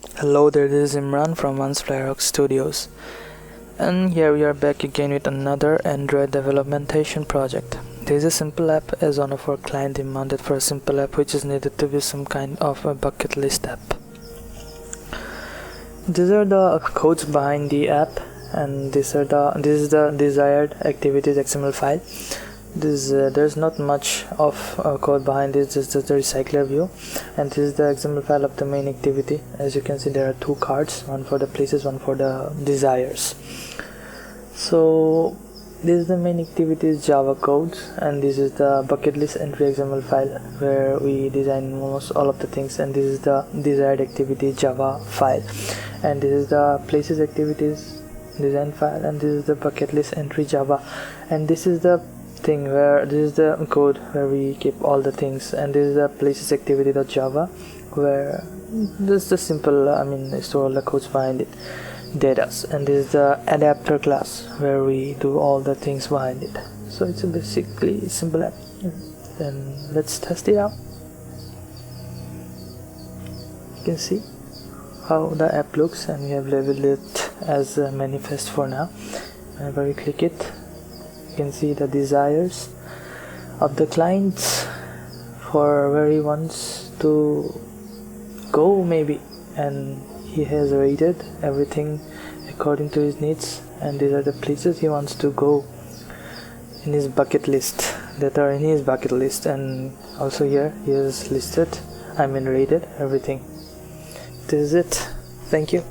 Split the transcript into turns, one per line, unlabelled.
Hello there, this is Imran from onceflyrock Studios, and here we are back again with another Android developmentation project. This is a simple app as one of our client demanded for a simple app which is needed to be some kind of a bucket list app. These are the codes behind the app, and this is the desired activities XML file. There's not much of code behind this, just the recycler view, and this is the XML file of the main activity. As you can see, there are two cards, one for the places, one for the desires. So this is the main activity is Java codes, and this is the bucket list entry XML file where we design almost all of the things, and this is the desired activity Java file, and this is the places activities design file, and this is the bucket list entry Java, and this is the thing where this is the code where we keep all the things, and this is the places activity.java where this is the simple store all the codes behind it, data, and this is the adapter class where we do all the things behind it. So it's a basically simple app, and let's test it out. You can see how the app looks, and we have labeled it as a manifest for now. Whenever we click it, you can see the desires of the clients for where he wants to go maybe, and he has rated everything according to his needs, and these are the places he wants to go in his bucket list that are in his bucket list, and also here he has listed rated everything. This is it. Thank you.